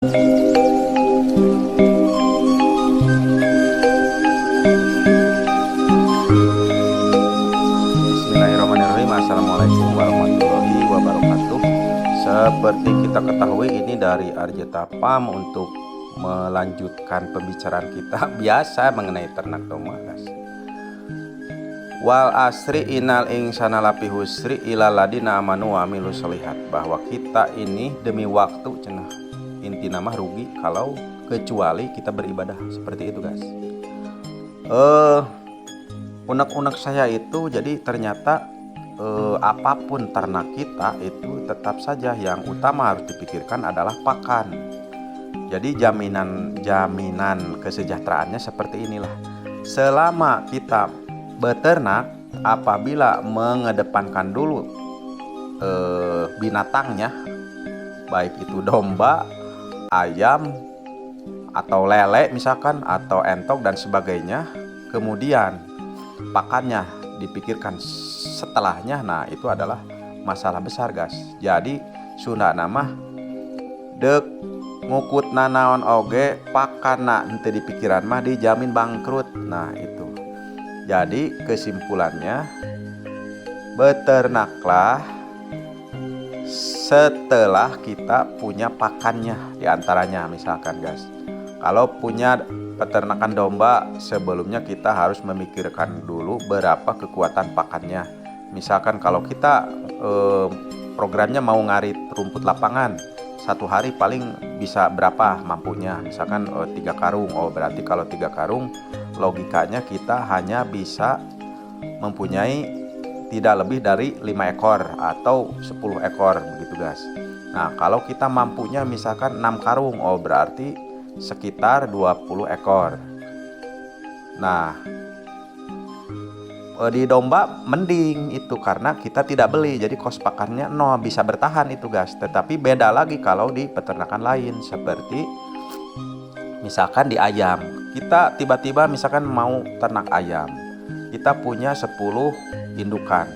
Bismillahirrahmanirrahim. Assalamualaikum warahmatullahi wabarakatuh. Seperti kita ketahui, ini dari Arjeta Farm untuk melanjutkan pembicaraan kita biasa mengenai ternak domba, guys. Wal asri innal insana lafi husri ilal ladina amanu wa amilus sholihat, bahwa kita ini demi waktu cenah inti nama rugi kalau kecuali kita beribadah, seperti itu, guys. Unek-unek saya itu, jadi ternyata apapun ternak kita itu tetap saja yang utama harus dipikirkan adalah pakan. Jadi jaminan kesejahteraannya seperti inilah. Selama kita beternak, apabila mengedepankan dulu binatangnya, baik itu domba, ayam, atau lele misalkan, atau entok dan sebagainya, kemudian pakannya dipikirkan setelahnya, nah itu adalah masalah besar, guys. Jadi Sunda nama dek ngukut nanaon oge pakana henteu dipikiran mah dijamin bangkrut. Nah itu. Jadi kesimpulannya, beternaklah setelah kita punya pakannya. Diantaranya misalkan, guys, kalau punya peternakan domba, sebelumnya kita harus memikirkan dulu berapa kekuatan pakannya. Misalkan kalau kita programnya mau ngarit rumput lapangan, satu hari paling bisa berapa mampunya, misalkan 3 karung. Oh berarti kalau 3 karung, logikanya kita hanya bisa mempunyai tidak lebih dari 5 ekor atau 10 ekor, begitu, guys. Nah kalau kita mampunya misalkan 6 karung, oh berarti sekitar 20 ekor. Nah di domba mending itu karena kita tidak beli, jadi kos pakannya nol, bisa bertahan itu, guys. Tetapi beda lagi kalau di peternakan lain, seperti misalkan di ayam. Kita tiba-tiba misalkan mau ternak ayam, kita punya 10 indukan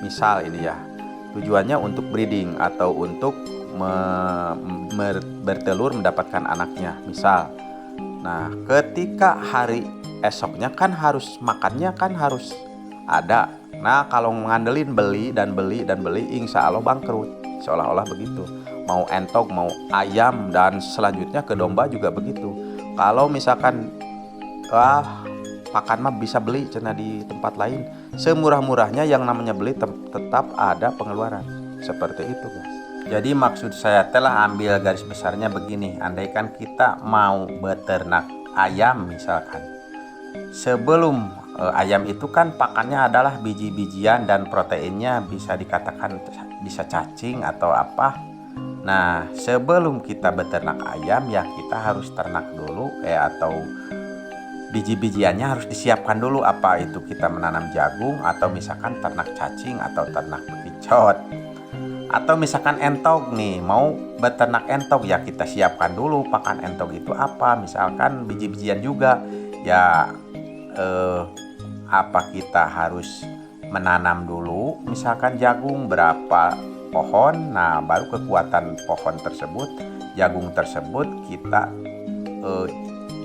misal ini ya, tujuannya untuk breeding atau untuk bertelur mendapatkan anaknya misal. Nah ketika hari esoknya kan harus makannya kan harus ada. Nah kalau ngandelin beli dan beli dan beli, insya Allah bangkrut, seolah-olah begitu. Mau entok, mau ayam, dan selanjutnya ke domba juga begitu. Kalau misalkan pakan mah bisa beli cina di tempat lain, semurah-murahnya yang namanya beli tetap ada pengeluaran, seperti itu, guys. Jadi maksud saya telah ambil garis besarnya begini, andaikan kita mau beternak ayam misalkan, sebelum ayam itu kan pakannya adalah biji-bijian dan proteinnya bisa dikatakan bisa cacing atau apa. Nah sebelum kita beternak ayam ya kita harus ternak dulu atau biji-bijiannya harus disiapkan dulu, apa itu kita menanam jagung atau misalkan ternak cacing atau ternak bekicot, atau misalkan entok nih mau beternak entok ya kita siapkan dulu pakan entok itu apa, misalkan biji-bijian juga ya apa kita harus menanam dulu misalkan jagung berapa pohon, nah baru kekuatan pohon tersebut, jagung tersebut kita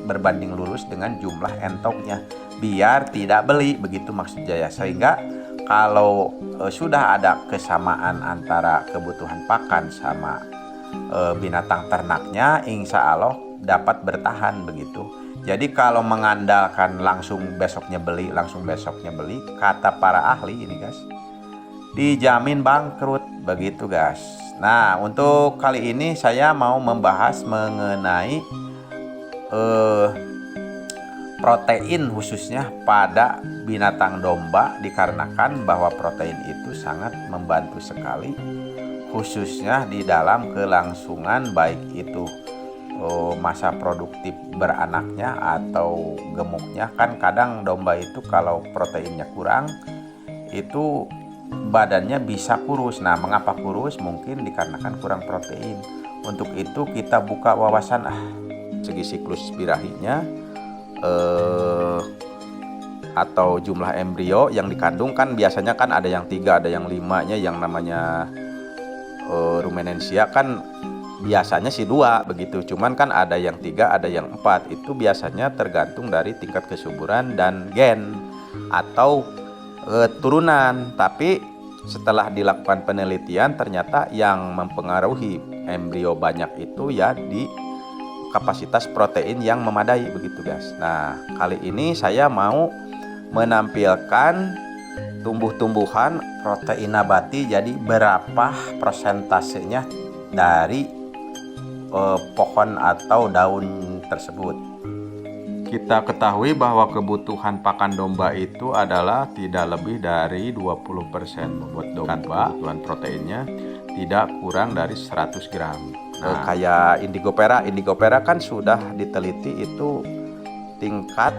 berbanding lurus dengan jumlah entoknya biar tidak beli, begitu maksud saya. Sehingga kalau sudah ada kesamaan antara kebutuhan pakan sama binatang ternaknya, insya Allah dapat bertahan begitu. Jadi kalau mengandalkan langsung besoknya beli, kata para ahli ini, guys, dijamin bangkrut, begitu, guys. Nah untuk kali ini saya mau membahas mengenai protein khususnya pada binatang domba, dikarenakan bahwa protein itu sangat membantu sekali khususnya di dalam kelangsungan baik itu masa produktif beranaknya atau gemuknya. Kan kadang domba itu kalau proteinnya kurang itu badannya bisa kurus. Nah mengapa kurus? Mungkin dikarenakan kurang protein. Untuk itu kita buka wawasan segi siklus birahinya atau jumlah embrio yang dikandung. Kan biasanya kan ada yang 3, ada yang 5 nya yang namanya rumenensia. Kan biasanya sih 2 begitu, cuman kan ada yang 3 ada yang 4. Itu biasanya tergantung dari tingkat kesuburan dan gen atau turunan. Tapi setelah dilakukan penelitian ternyata yang mempengaruhi embrio banyak itu ya di kapasitas protein yang memadai begitu guys. Nah, kali ini saya mau menampilkan tumbuh-tumbuhan protein nabati, jadi berapa persentasenya dari pohon atau daun tersebut. Kita ketahui bahwa kebutuhan pakan domba itu adalah tidak lebih dari 20% bobot domba, kebutuhan proteinnya tidak kurang dari 100 gram. Nah, kayak Indigopera kan sudah diteliti itu tingkat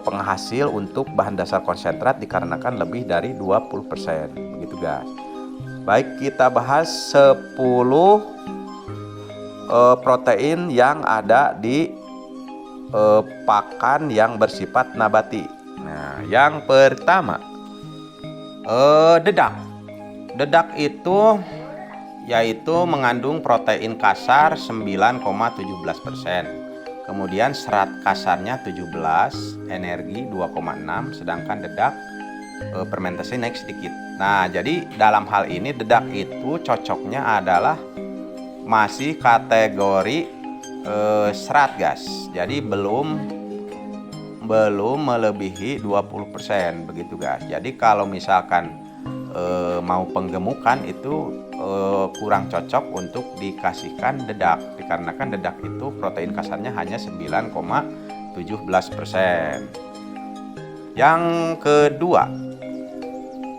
penghasil untuk bahan dasar konsentrat dikarenakan lebih dari 20%. Begitu guys. Baik, kita bahas 10 protein yang ada di pakan yang bersifat nabati. Nah, yang pertama dedak. Dedak itu yaitu mengandung protein kasar 9,17%. Kemudian serat kasarnya 17, energi 2,6, sedangkan dedak fermentasi naik sedikit. Nah, jadi dalam hal ini dedak itu cocoknya adalah masih kategori serat gas. Jadi belum melebihi 20% begitu guys. Jadi kalau misalkan mau penggemukan itu kurang cocok untuk dikasihkan dedak, dikarenakan dedak itu protein kasarnya hanya 9,17%. Yang kedua,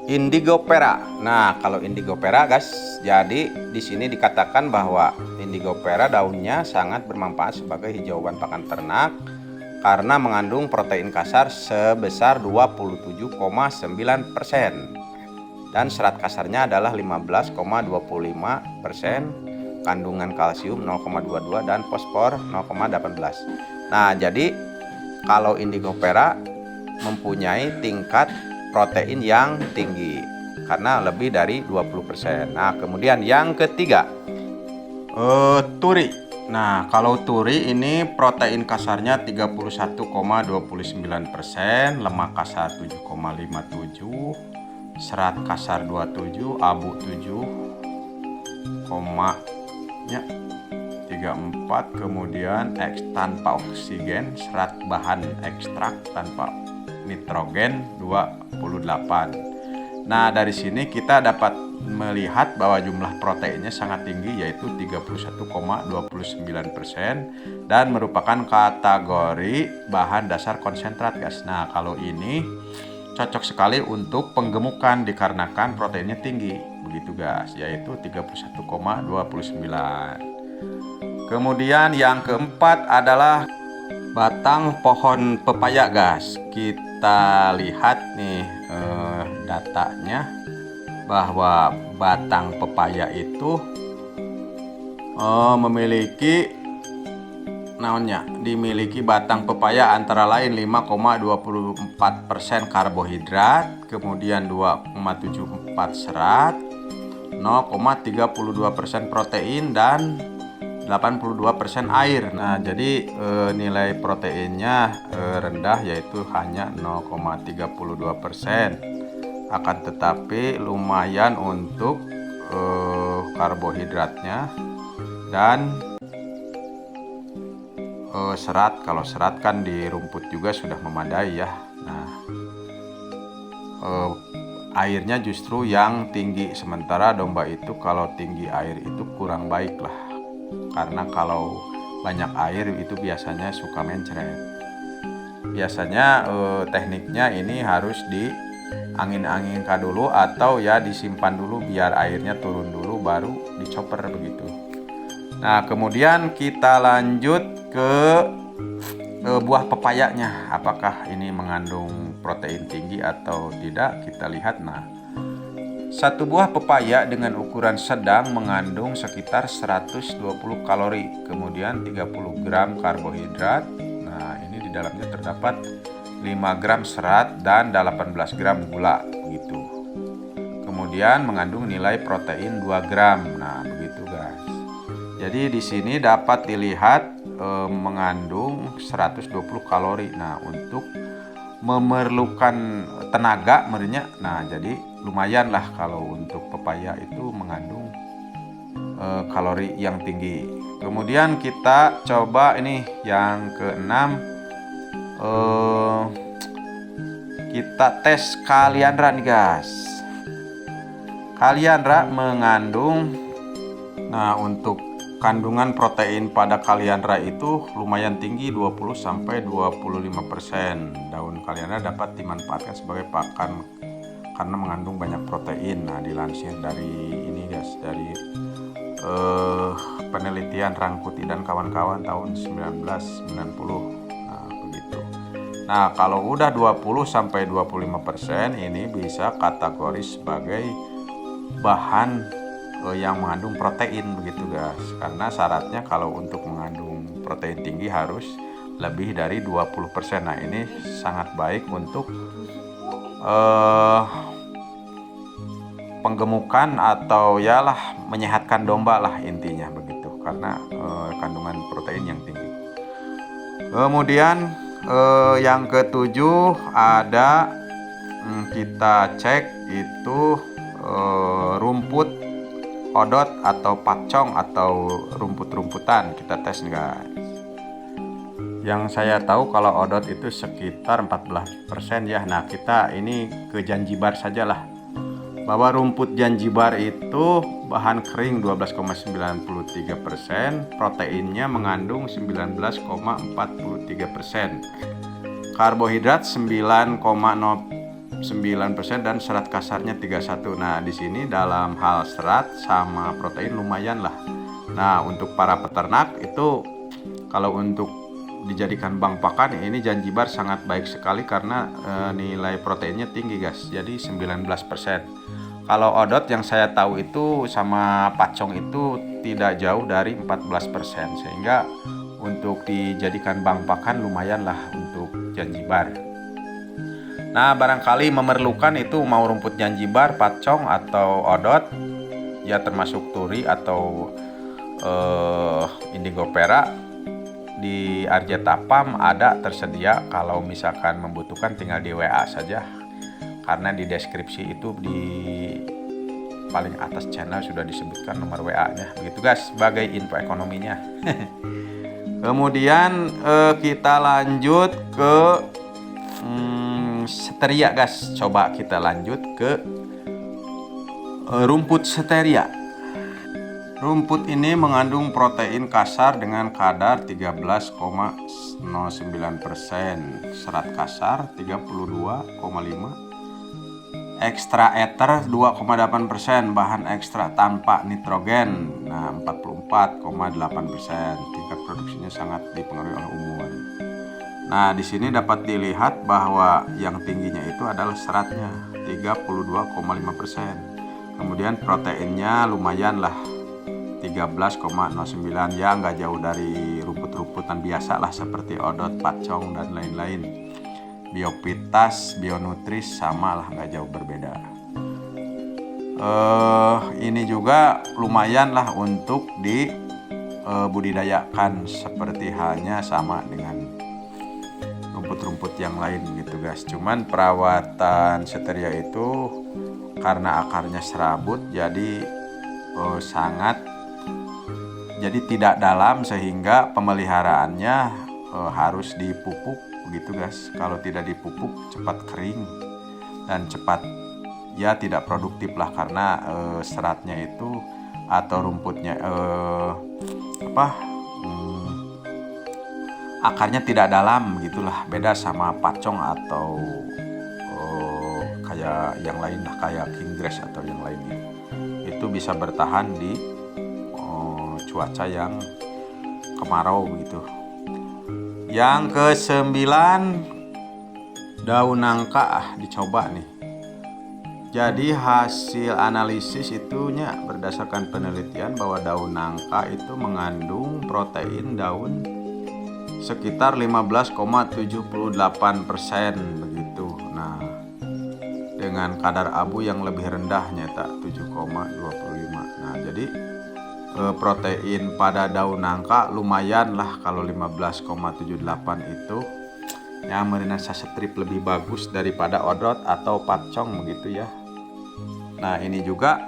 Indigopera. Nah, kalau Indigopera guys, jadi di sini dikatakan bahwa Indigopera daunnya sangat bermanfaat sebagai hijauan pakan ternak karena mengandung protein kasar sebesar 27,9% dan serat kasarnya adalah 15,25%, kandungan kalsium 0,22 dan fosfor 0,18. Nah, jadi kalau Indigopera mempunyai tingkat protein yang tinggi karena lebih dari 20%. Nah, kemudian yang ketiga, turi. Nah, kalau turi ini protein kasarnya 31,29%, lemak kasar 7,57, serat kasar 27, abu 7, 34, kemudian X tanpa oksigen, serat bahan ekstrak tanpa nitrogen 28. Nah, dari sini kita dapat melihat bahwa jumlah proteinnya sangat tinggi, yaitu 31,29% dan merupakan kategori bahan dasar konsentrat guys. Nah, kalau ini cocok sekali untuk penggemukan dikarenakan proteinnya tinggi begitu guys, yaitu 31,29. Kemudian yang keempat adalah batang pohon pepaya guys. Kita lihat nih datanya bahwa batang pepaya itu dimiliki batang pepaya antara lain 5,24% karbohidrat, kemudian 2,74 serat, 0,32% protein dan 82% air. Nah, jadi nilai proteinnya rendah, yaitu hanya 0,32%. Akan tetapi lumayan untuk karbohidratnya dan serat. Kalau serat kan di rumput juga sudah memadai ya. Nah, airnya justru yang tinggi, sementara domba itu kalau tinggi air itu kurang baik lah. Karena kalau banyak air itu biasanya suka mencret. Biasanya tekniknya ini harus di angin-anginkan dulu atau ya disimpan dulu biar airnya turun dulu baru dicoper begitu. Nah, kemudian kita lanjut ke buah pepayanya. Apakah ini mengandung protein tinggi atau tidak? Kita lihat. Nah, satu buah pepaya dengan ukuran sedang mengandung sekitar 120 kalori, kemudian 30 gram karbohidrat. Nah, ini di dalamnya terdapat 5 gram serat dan 18 gram gula begitu. Kemudian mengandung nilai protein 2 gram. Nah, begitu guys. Jadi di sini dapat dilihat mengandung 120 kalori. Nah, untuk memerlukan tenaga merinya. Nah, jadi lumayan lah kalau untuk pepaya itu mengandung kalori yang tinggi. Kemudian kita coba ini yang keenam, kita tes kaliandra nih guys. Kaliandra mengandung, nah untuk kandungan protein pada kaliandra itu lumayan tinggi, 20-25%. Daun kaliandra dapat dimanfaatkan sebagai pakan karena mengandung banyak protein. Nah, dilansir dari ini guys, dari penelitian Rangkuti dan kawan-kawan tahun 1990. Nah, begitu. Nah, kalau udah 20-25% ini bisa kategori sebagai bahan yang mengandung protein begitu guys. Karena syaratnya kalau untuk mengandung protein tinggi harus lebih dari 20%. Nah, ini sangat baik untuk penggemukan atau yalah menyehatkan domba lah intinya begitu, karena kandungan protein yang tinggi. Kemudian yang ketujuh ada kita cek itu rumput odot atau pacong atau rumput-rumputan, kita tes nih guys. Yang saya tahu kalau odot itu sekitar 14% ya. Nah, kita ini ke Janjibar sajalah, bahwa rumput Janjibar itu bahan kering 12,93%, proteinnya mengandung 19,43%, karbohidrat 9,09% dan serat kasarnya 31. Nah, di sini dalam hal serat sama protein lumayan lah. Nah, untuk para peternak itu kalau untuk dijadikan bank pakan ini Janjibar sangat baik sekali karena nilai proteinnya tinggi guys, jadi 19%. Kalau odot yang saya tahu itu sama pacong itu tidak jauh dari 14%, sehingga untuk dijadikan bank pakan lumayan lah untuk Janjibar. Nah, barangkali memerlukan itu mau rumput Janjibar, pacong atau odot ya, termasuk turi atau indigo perak, di Arjetapam ada tersedia. Kalau misalkan membutuhkan tinggal di WA saja, karena di deskripsi itu di paling atas channel sudah disebutkan nomor WA-nya begitu guys, sebagai info ekonominya. Kemudian kita lanjut ke Stevia guys. Coba kita lanjut ke rumput Stevia. Rumput ini mengandung protein kasar dengan kadar 13,09%, serat kasar 32,5%, ekstra ether 2,8%, bahan ekstra tanpa nitrogen 44,8%. Tingkat produksinya sangat dipengaruhi oleh umur. Nah, di sini dapat dilihat bahwa yang tingginya itu adalah seratnya 32,5%. Kemudian proteinnya lumayan lah 13,09, ya nggak jauh dari rumput-rumputan biasa lah seperti odot, pacong dan lain-lain. Biopitas, Bionutris sama lah, nggak jauh berbeda. Ini juga lumayan lah untuk dibudidayakan seperti halnya sama dengan rumput-rumput yang lain gitu guys. Cuman perawatan Stevia itu karena akarnya serabut jadi jadi tidak dalam, sehingga pemeliharaannya harus dipupuk begitu guys. Kalau tidak dipupuk cepat kering dan cepat ya tidak produktif lah, karena seratnya itu atau rumputnya akarnya tidak dalam gitulah. Beda sama pacong atau kayak yang lain lah, kayak kinggrass atau yang lainnya, itu bisa bertahan di cuaca yang kemarau begitu. Yang ke-9 daun nangka dicoba nih. Jadi hasil analisis itunya berdasarkan penelitian bahwa daun nangka itu mengandung protein daun sekitar 15,78% begitu. Nah, dengan kadar abu yang lebih rendah nyata 7,25. Nah, jadi protein pada daun nangka lumayan lah kalau 15,78 itu ya, merina sasetrip lebih bagus daripada odot atau pacong begitu ya. Nah ini juga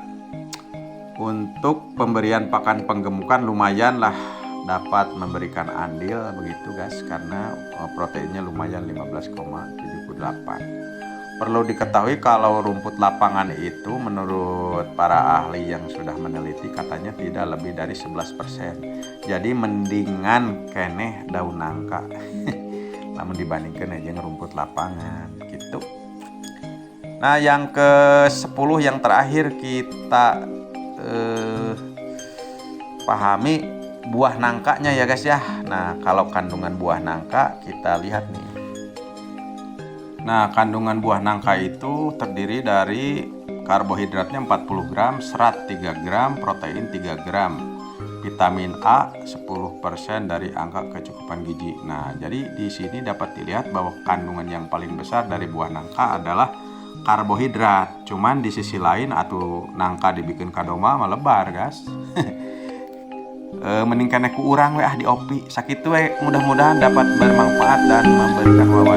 untuk pemberian pakan penggemukan lumayan lah dapat memberikan andil begitu guys, karena proteinnya lumayan 15,78. Perlu diketahui kalau rumput lapangan itu menurut para ahli yang sudah meneliti katanya tidak lebih dari 11%. Jadi mendingan keneh daun nangka namun dibandingkan aja rumput lapangan gitu. Nah yang ke-10 yang terakhir kita pahami buah nangkanya ya guys ya. Nah kalau kandungan buah nangka kita lihat nih. Nah, kandungan buah nangka itu terdiri dari karbohidratnya 40 gram, serat 3 gram, protein 3 gram, vitamin A 10% dari angka kecukupan gizi. Nah, jadi di sini dapat dilihat bahwa kandungan yang paling besar dari buah nangka adalah karbohidrat. Cuman di sisi lain atuh nangka dibikin kadoma melebar, guys. Mending kena ku urang we di opi. Sakitu we mudah-mudahan dapat bermanfaat dan memberikan wawasan